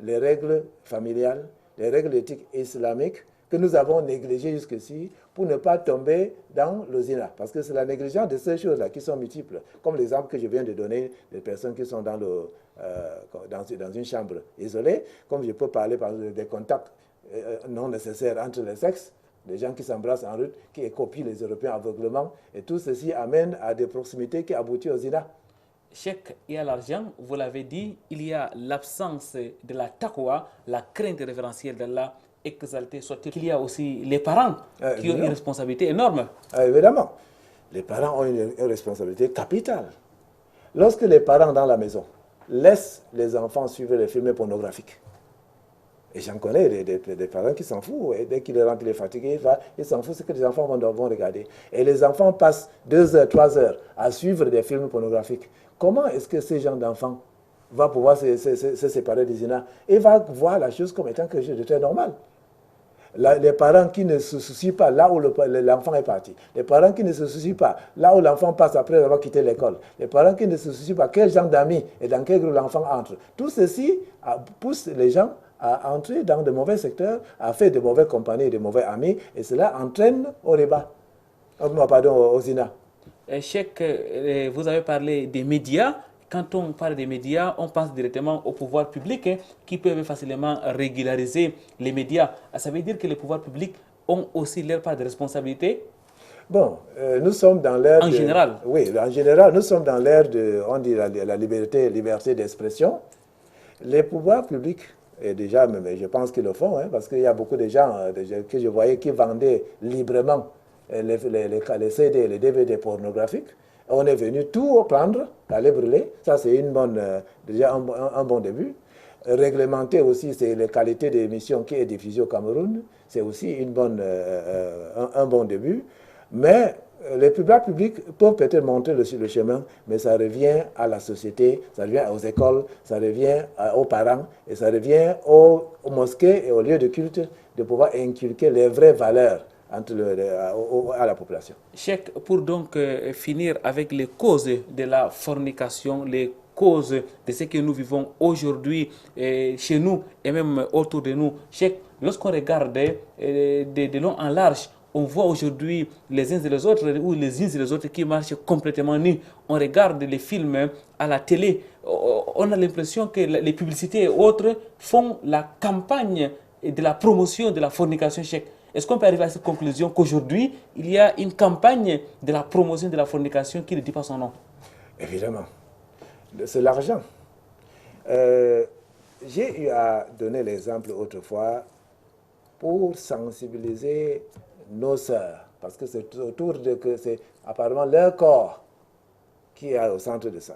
les règles familiales, les règles éthiques islamiques que nous avons négligées jusqu'ici pour ne pas tomber dans le zina. Parce que c'est la négligence de ces choses-là qui sont multiples. Comme l'exemple que je viens de donner des personnes qui sont dans une chambre isolée, comme je peux parler par exemple des contacts non nécessaires entre les sexes, des gens qui s'embrassent en route, qui copient les Européens aveuglement, et tout ceci amène à des proximités qui aboutissent au zina. Cheikh, il y a l'argent, vous l'avez dit, il y a l'absence de la taqwa, la crainte révérentielle d'Allah, exalté soit-il qu'il y a aussi les parents qui ont une responsabilité énorme. Évidemment, les parents ont une responsabilité capitale. Lorsque les parents dans la maison laissent les enfants suivre les films pornographiques, et j'en connais des parents qui s'en foutent, et dès qu'il rentre, il est fatigué, il s'en fout ce que les enfants vont regarder. Et les enfants passent 2 heures, 3 heures à suivre des films pornographiques. Comment est-ce que ces gens d'enfants vont pouvoir se séparer des zina? Et va voir la chose comme étant quelque chose de très normal. Les parents qui ne se soucient pas là où l'enfant est parti, les parents qui ne se soucient pas là où l'enfant passe après avoir quitté l'école, les parents qui ne se soucient pas quel genre d'amis et dans quel groupe l'enfant entre, tout ceci pousse les gens à entrer dans de mauvais secteurs, à faire de mauvaises compagnies et de mauvais amis, et cela entraîne au riba, au zina. Cheikh, vous avez parlé des médias. Quand on parle des médias, on pense directement au pouvoir public qui peuvent facilement régulariser les médias. Ça veut dire que les pouvoirs publics ont aussi leur part de responsabilité? Bon, nous sommes dans l'ère... En général? Oui, en général, nous sommes dans l'ère de, on dit, la liberté d'expression. Les pouvoirs publics, et déjà, mais je pense qu'ils le font, parce qu'il y a beaucoup de gens que je voyais qui vendaient librement les CD, les DVD pornographiques. On est venu tout prendre, aller brûler. Ça, c'est déjà un bon début. Réglementer aussi les qualités d'émissions qui est diffusée au Cameroun. C'est aussi un bon début. Mais les pouvoirs publics peuvent peut-être montrer le chemin, mais ça revient à la société, ça revient aux écoles, ça revient aux parents, et ça revient aux mosquées et aux lieux de culte de pouvoir inculquer les vraies valeurs à la population. Cheikh, pour donc finir avec les causes de la fornication, les causes de ce que nous vivons aujourd'hui chez nous et même autour de nous. Cheikh, lorsqu'on regarde de long en large, on voit aujourd'hui les uns et les autres, ou les uns et les autres qui marchent complètement nus. On regarde les films à la télé, on a l'impression que les publicités et autres font la campagne de la promotion de la fornication. Cheikh, est-ce qu'on peut arriver à cette conclusion qu'aujourd'hui, il y a une campagne de la promotion de la fornication qui ne dit pas son nom? Évidemment. C'est l'argent. J'ai eu à donner l'exemple autrefois pour sensibiliser nos sœurs, parce que c'est autour de que c'est apparemment leur corps qui est au centre de ça.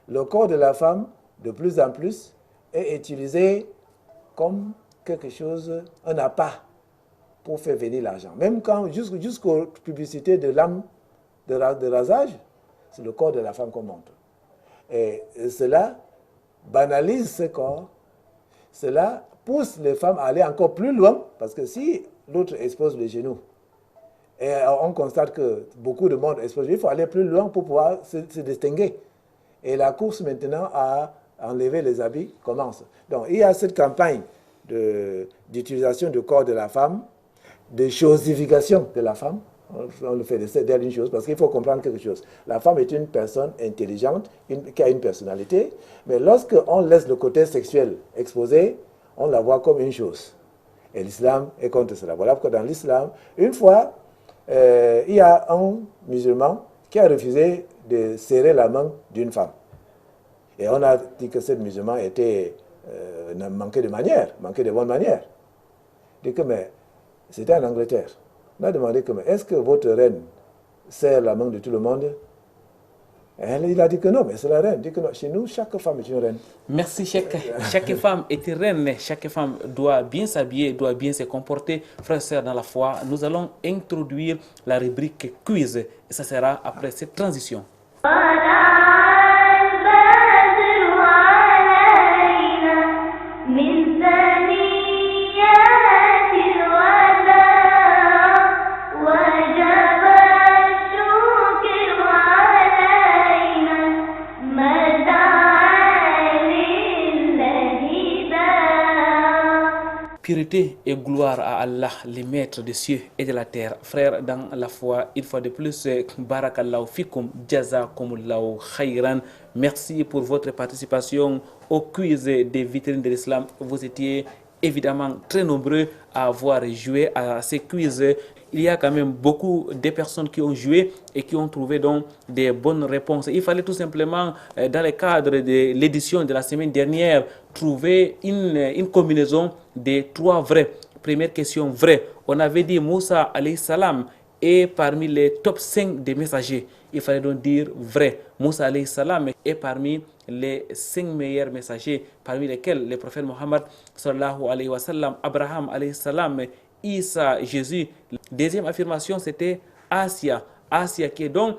Le corps de la femme, de plus en plus, est utilisé comme quelque chose, un appât pour faire venir l'argent. Même quand, jusqu'aux publicités de lames de rasage, c'est le corps de la femme qu'on montre. Et cela banalise ce corps, cela pousse les femmes à aller encore plus loin, parce que si l'autre expose les genoux, et on constate que beaucoup de monde expose, il faut aller plus loin pour pouvoir se distinguer. Et la course maintenant à enlever les habits commence. Donc il y a cette campagne d'utilisation du corps de la femme, de chosification de la femme. On le fait d'elle une chose, parce qu'il faut comprendre quelque chose. La femme est une personne intelligente, qui a une personnalité, mais lorsqu'on laisse le côté sexuel exposé, on la voit comme une chose. Et l'islam est contre cela. Voilà pourquoi dans l'islam, une fois, il y a un musulman qui a refusé de serrer la main d'une femme. Et on a dit que ce musulman manquait de manières, manquait de bonnes manières. Il dit que, mais c'était en Angleterre. On a demandé que, est-ce que votre reine serre la main de tout le monde? Il a dit que non, mais c'est la reine. Il dit que non, chez nous, chaque femme est une reine. Merci, Cheikh. Chaque femme est une reine. Chaque femme doit bien s'habiller, doit bien se comporter. Frères et sœurs dans la foi, nous allons introduire la rubrique quiz. Et ça sera après cette transition. Pureté et gloire à Allah, les maîtres des cieux et de la terre. Frères dans la foi, une fois de plus, Barakallahu fikum, Jazakumullahu khayran. Merci pour votre participation au quiz des vitrines de l'islam. Vous étiez évidemment très nombreux à avoir joué à ces quiz. Il y a quand même beaucoup de personnes qui ont joué et qui ont trouvé donc des bonnes réponses. Il fallait tout simplement, dans le cadre de l'édition de la semaine dernière, trouver une combinaison des 3 vrais. Première question, vrai. On avait dit Moussa alayhi salam est parmi les top 5 des messagers. Il fallait donc dire vrai. Moussa alayhi salam est parmi les 5 meilleurs messagers, parmi lesquels le prophète Mohammed sallallahu alayhi wa sallam, Abraham alayhi salam, Isa, Jésus. Deuxième affirmation, c'était Asia. Asia qui est donc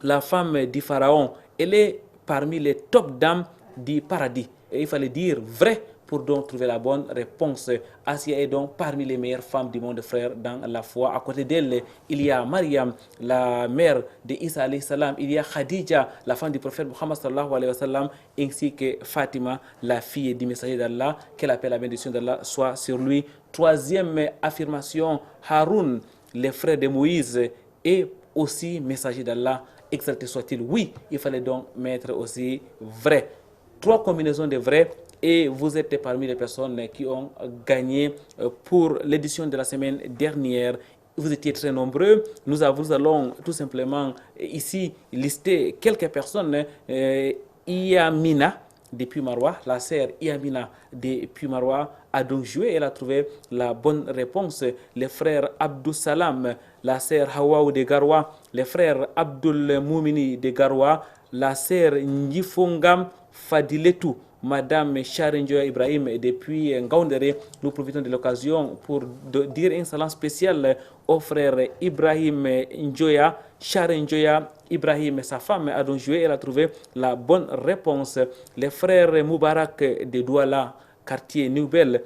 la femme du pharaon. Elle est parmi les top dames du paradis. Et il fallait dire vrai pour donc trouver la bonne réponse. Asia est donc parmi les meilleures femmes du monde, frère, dans la foi. À côté d'elle, il y a Mariam, la mère de Isa alayhi salam. Il y a Khadija, la femme du prophète Muhammad sallallahu alayhi wa sallam, ainsi que Fatima, la fille du messager d'Allah, qu'elle appelle la bénédiction d'Allah soit sur lui. Troisième affirmation, Haroun, le frère de Moïse, est aussi messager d'Allah, exalté soit-il. Oui, il fallait donc mettre aussi vrai. 3 combinaisons de vrais. Et vous êtes parmi les personnes qui ont gagné pour l'édition de la semaine dernière. Vous étiez très nombreux. Nous allons tout simplement ici lister quelques personnes. Iamina depuis Marois, la sœur Iamina depuis Marois a donc joué. Elle a trouvé la bonne réponse. Les frères Abdou Salam, la sœur Hawaou de Garoua, les frères Abdul Moumini de Garoua, la sœur Njifongam Fadiletou, Madame Charenjoya Ibrahim depuis Ngaoundéré. Nous profitons de l'occasion pour dire un salam spécial au frère Ibrahim Njoya. Charenjoya Ibrahim, sa femme, a donc joué. Elle a trouvé la bonne réponse. Les frères Moubarak de Douala, quartier Nouvelle.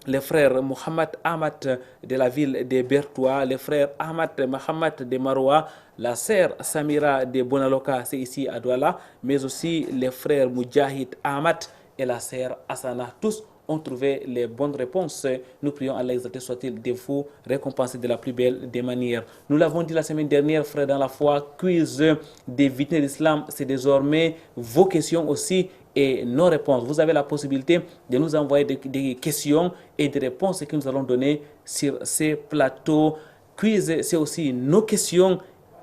Les frères Mohamed Ahmad de la ville de Bertoua, les frères Ahmad Mohamed de Maroua, la sœur Samira de Bonaloka, c'est ici à Douala, mais aussi les frères Moujahid Ahmad et la sœur Asana. Tous ont trouvé les bonnes réponses. Nous prions Allah exalté soit-il de vous récompenser de la plus belle des manières. Nous l'avons dit la semaine dernière, frères dans la foi, quiz des vitesses d'islam, c'est désormais vos questions aussi et nos réponses. Vous avez la possibilité de nous envoyer des questions et des réponses que nous allons donner sur ces plateaux. Quiz, c'est aussi nos questions,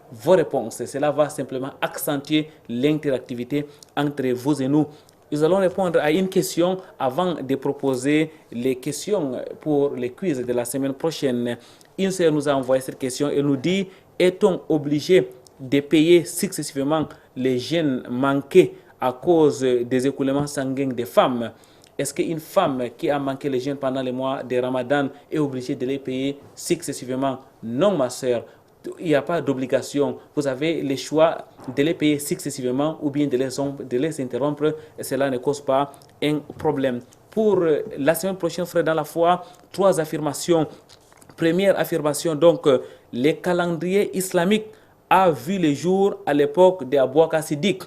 vos réponses. Cela va simplement accentuer l'interactivité entre vous et nous. Nous allons répondre à une question avant de proposer les questions pour les quiz de la semaine prochaine. Une sœur nous a envoyé cette question et nous dit: est-on obligé de payer successivement les gènes manqués à cause des écoulements sanguins des femmes? Est-ce qu'une femme qui a manqué les gènes pendant les mois de Ramadan est obligée de les payer successivement? Non, ma sœur. Il n'y a pas d'obligation. Vous avez le choix de les payer successivement ou bien de les interrompre. Et cela ne cause pas un problème. Pour la semaine prochaine, frère dans la foi, 3 affirmations. Première affirmation, donc, le calendrier islamique a vu le jour à l'époque d'Abou Bakr Siddiq.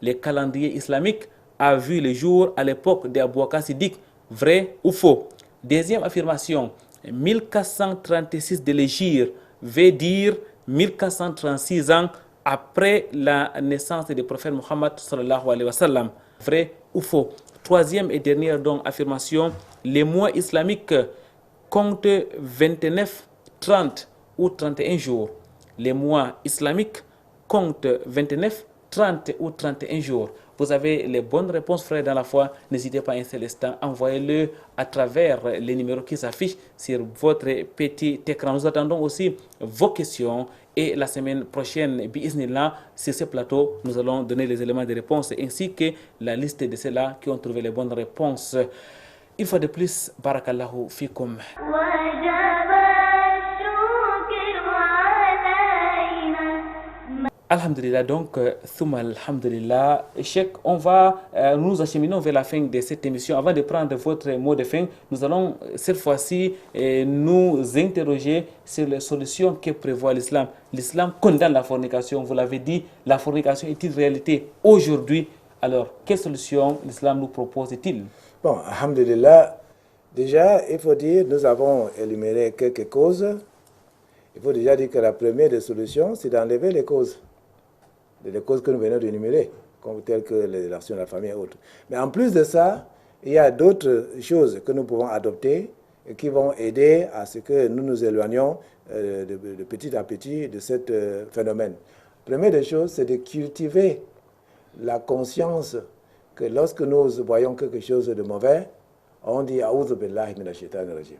Le calendrier islamique a vu le jour à l'époque d'Abou Bakr Siddiq. Vrai ou faux? Deuxième affirmation, 1436 de l'Hégire veut dire 1436 ans après la naissance du prophète Mohammed sallallahu alayhi wa sallam. Vrai ou faux? Troisième et dernière donc affirmation, les mois islamiques comptent 29, 30 ou 31 jours. Les mois islamiques comptent 29, 30 ou 31 jours. Vous avez les bonnes réponses, frères dans la foi. N'hésitez pas un seul instant, envoyez-le à travers les numéros qui s'affichent sur votre petit écran. Nous attendons aussi vos questions et la semaine prochaine, bi'iznillah, sur ce plateau, nous allons donner les éléments de réponse ainsi que la liste de ceux-là qui ont trouvé les bonnes réponses. Une fois de plus, barakallahu fikum. Alhamdulillah, donc, Thumma Alhamdulillah. Cheikh, on va nous acheminons vers la fin de cette émission. Avant de prendre votre mot de fin, nous allons cette fois-ci nous interroger sur les solutions que prévoit l'islam. L'islam condamne la fornication, vous l'avez dit, la fornication est une réalité aujourd'hui. Alors, quelle solution l'islam nous propose-t-il? Bon, Alhamdulillah, déjà, il faut dire, nous avons énuméré quelques causes. Il faut déjà dire que la première des solutions, c'est d'enlever les causes que nous venons d'énumérer, comme telles que les relations de la famille et autres. Mais en plus de ça, il y a d'autres choses que nous pouvons adopter et qui vont aider à ce que nous nous éloignions de petit à petit de ce phénomène. Première des choses, c'est de cultiver la conscience que lorsque nous voyons quelque chose de mauvais, on dit « A'udhu billahi minash shaitanir rajim ».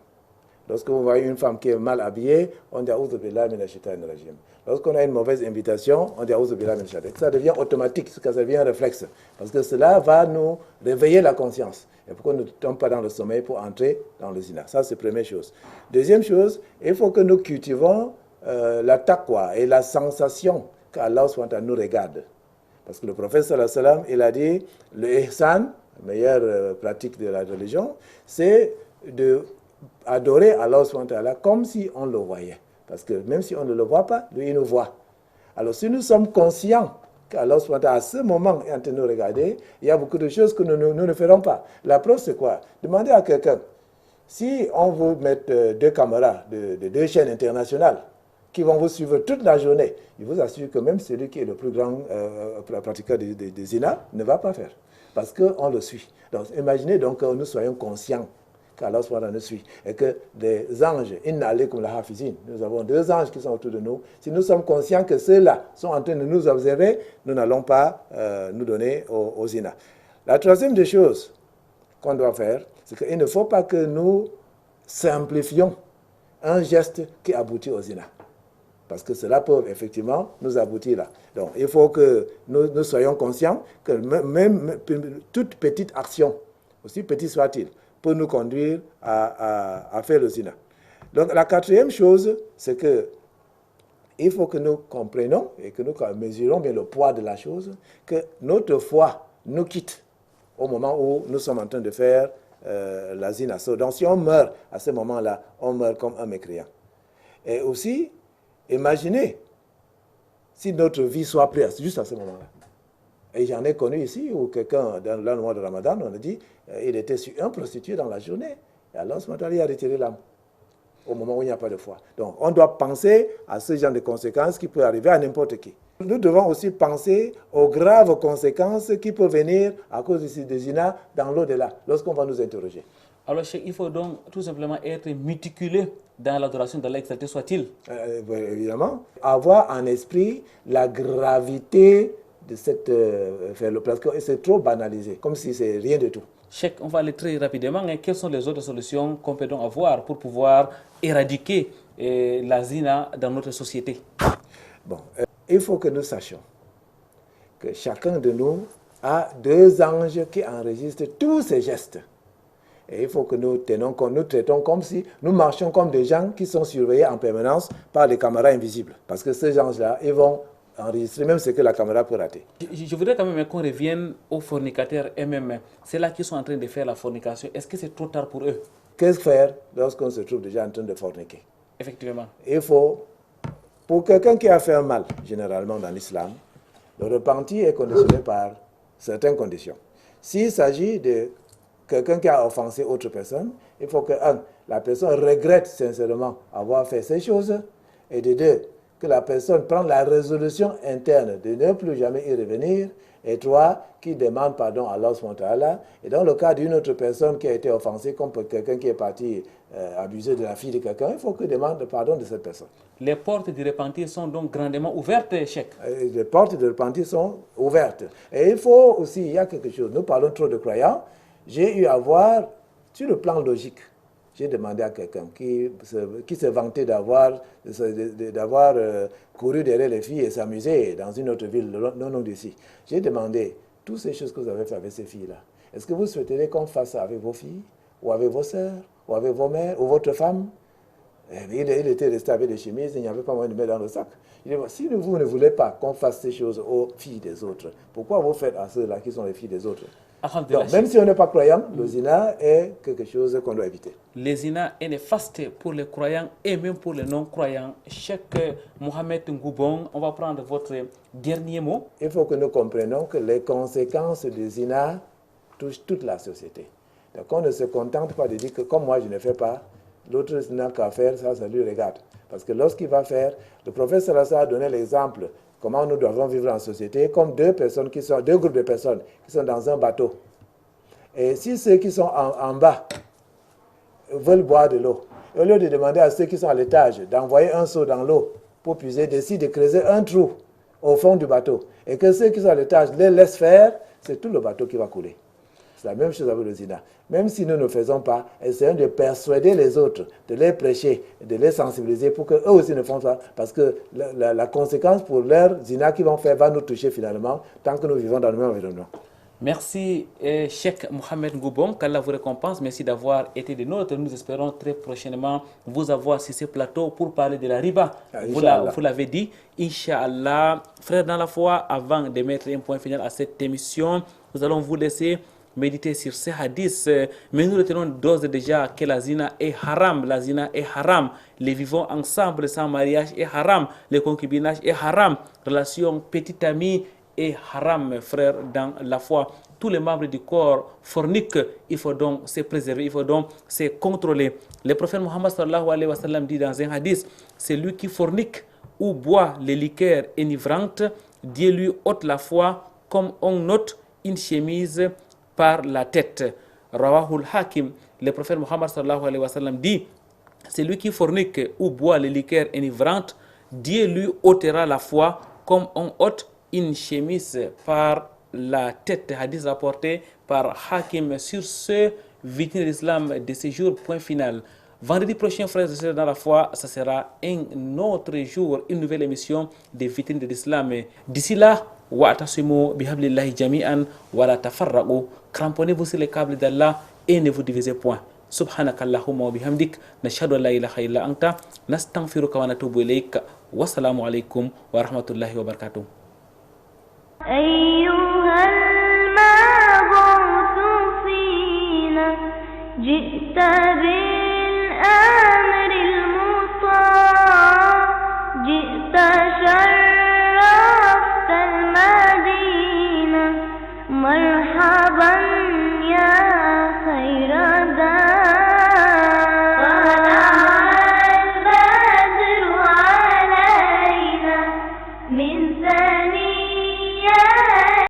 Lorsque vous voyez une femme qui est mal habillée, on dit « A'udhu billahi minash shaitanir rajim ». Lorsqu'on a une mauvaise invitation, on dit « A'udhu billahi minash shaitanir rajim ». Ça devient automatique, ça devient un réflexe. Parce que cela va nous réveiller la conscience. Et pour qu'on ne tombe pas dans le sommeil pour entrer dans le zina. Ça, c'est la première chose. Deuxième chose, il faut que nous cultivons la taqwa et la sensation qu'Allah nous regarde. Parce que le prophète sallallahu alayhi wa sallam, il a dit, le ihsan, la meilleure pratique de la religion, c'est d'adorer Allah comme si on le voyait. Parce que même si on ne le voit pas, lui, il nous voit. Alors si nous sommes conscients qu'Allah à ce moment est en train de nous regarder, il y a beaucoup de choses que nous ne ferons pas. La preuve, c'est quoi? Demandez à quelqu'un, si on vous met deux caméras de deux chaînes internationales, qui vont vous suivre toute la journée, il vous assure que même celui qui est le plus grand pratiquant de zina ne va pas faire, parce qu'on le suit. Donc imaginez donc que nous soyons conscients qu'Allah nous suit, et que des anges, inna alaykum la hafizin, nous avons deux anges qui sont autour de nous. Si nous sommes conscients que ceux-là sont en train de nous observer, nous n'allons pas nous donner au zina. La troisième des choses qu'on doit faire, c'est qu'il ne faut pas que nous simplifions un geste qui aboutit au zina. Parce que cela peut effectivement nous aboutir là. Donc il faut que nous soyons conscients que même toute petite action, aussi petite soit-il, peut nous conduire à faire le zina. Donc la quatrième chose, c'est que il faut que nous comprenions et que nous mesurons bien le poids de la chose, que notre foi nous quitte au moment où nous sommes en train de faire la zina. Donc si on meurt à ce moment-là, on meurt comme un mécréant. Et aussi, imaginez si notre vie soit prise juste à ce moment-là. Et j'en ai connu ici où quelqu'un, dans le mois de Ramadan, on a dit, il était sur un prostitué dans la journée. Et alors, ce matin, il a retiré l'âme au moment où il n'y a pas de foi. Donc, on doit penser à ce genre de conséquences qui peuvent arriver à n'importe qui. Nous devons aussi penser aux graves conséquences qui peuvent venir à cause de zina dans l'au-delà, lorsqu'on va nous interroger. Alors, Cheikh, il faut donc tout simplement être méticuleux dans l'adoration d'Allah, exalté soit-il. Évidemment. Avoir en esprit la gravité de cette parce que c'est trop banalisé, comme si c'est rien du tout. Cheikh, on va aller très rapidement. Quelles sont les autres solutions qu'on peut donc avoir pour pouvoir éradiquer la zina dans notre société? Bon, il faut que nous sachions que chacun de nous a deux anges qui enregistrent tous ses gestes. Et il faut que nous traitons comme si nous marchions comme des gens qui sont surveillés en permanence par des caméras invisibles. Parce que ces gens-là, ils vont enregistrer même ce que la caméra peut rater. Je voudrais quand même qu'on revienne aux fornicateurs eux-mêmes. C'est là qu'ils sont en train de faire la fornication. Est-ce que c'est trop tard pour eux? Qu'est-ce faire lorsqu'on se trouve déjà en train de forniquer? Effectivement. Il faut, pour quelqu'un qui a fait un mal, généralement dans l'islam, le repentir est conditionné par certaines conditions. S'il s'agit de quelqu'un qui a offensé autre personne, il faut que, la personne regrette sincèrement avoir fait ces choses, et de deux, que la personne prenne la résolution interne de ne plus jamais y revenir, et trois, qui demande pardon à Allah SWT. Et dans le cas d'une autre personne qui a été offensée, comme quelqu'un qui est parti abuser de la fille de quelqu'un, il faut qu'il demande pardon de cette personne. Les portes du repentir sont donc grandement ouvertes, Cheikh. Les portes du repentir sont ouvertes. Et il faut aussi, il y a quelque chose, nous parlons trop de croyants. J'ai eu à voir, sur le plan logique, j'ai demandé à quelqu'un qui se vantait d'avoir couru derrière les filles et s'amuser dans une autre ville, non loin d'ici. J'ai demandé, toutes ces choses que vous avez fait avec ces filles-là, est-ce que vous souhaiteriez qu'on fasse ça avec vos filles, ou avec vos sœurs, ou avec vos mères, ou votre femme? Il était resté avec des chemises, il n'y avait pas moyen de mettre dans le sac. Il dit, si vous ne voulez pas qu'on fasse ces choses aux filles des autres, pourquoi vous faites à ceux-là qui sont les filles des autres? Donc, même si on n'est pas croyant, le zina est quelque chose qu'on doit éviter. Le zina est néfaste pour les croyants et même pour les non-croyants. Cheikh Mohamed Ngoubon, on va prendre votre dernier mot. Il faut que nous comprenions que les conséquences du zina touchent toute la société. Donc on ne se contente pas de dire que comme moi je ne fais pas, l'autre n'a qu'à faire, ça lui regarde. Parce que lorsqu'il va faire, le prophète Sallallahu a donné l'exemple comment nous devons vivre en société, comme deux groupes de personnes qui sont dans un bateau. Et si ceux qui sont en bas veulent boire de l'eau, au lieu de demander à ceux qui sont à l'étage d'envoyer un seau dans l'eau pour puiser, décident de creuser un trou au fond du bateau et que ceux qui sont à l'étage les laissent faire, c'est tout le bateau qui va couler. C'est la même chose avec le zina. Même si nous ne le faisons pas, essayons de persuader les autres, de les prêcher, de les sensibiliser pour qu'eux aussi ne font pas. Parce que la conséquence pour leur zina qu'ils vont faire va nous toucher finalement tant que nous vivons dans le même environnement. Merci, Cheikh Mohamed Ngouboum, qu'Allah vous récompense. Merci d'avoir été des nôtres. Nous espérons très prochainement vous avoir sur ce plateau pour parler de la riba. Vous l'avez dit, Inch'Allah. Frères dans la foi, avant de mettre un point final à cette émission, nous allons vous laisser méditer sur ces hadiths. Mais nous retenons d'ores et déjà que la zina est haram. La zina est haram. Les vivants ensemble sans mariage est haram. Le concubinage est haram. Relation petite amie est haram, frère dans la foi. Tous les membres du corps forniquent, il faut donc se préserver, il faut donc se contrôler. Le prophète Mohammed sallallahu alayhi wa sallam dit dans un hadith, c'est lui qui fornique ou boit les liqueurs enivrantes, Dieu lui ôte la foi comme on ôte une chemise par la tête. Rawahul Hakim, le prophète Mohammed sallallahu alayhi wa sallam dit, c'est lui qui fornique ou boit les liqueurs enivrantes, Dieu lui ôtera la foi comme on ôte une chemise par la tête. Hadith rapporté par Hakim. Sur ce, victime de l'islam de ce jour, point final. Vendredi prochain, frères et sœurs dans la foi, ça sera un autre jour, une nouvelle émission des victimes de l'islam. D'ici là, wa'tasimu bihablillahi jami'an wa la tafarraqu. Cramponnez-vous sur les câbles d'Allah et ne vous divisez point. Subhanakallahumma wa bihamdik, nashhadu an la ilaha illa anta, nastaghfiruka wa natubu ilayk. Wassalamu alaikum wa rahmatullahi wa barakatuh. أيها المبعوث فينا جئت بالأمر المطاع جئت شرفت المدينة مرحبا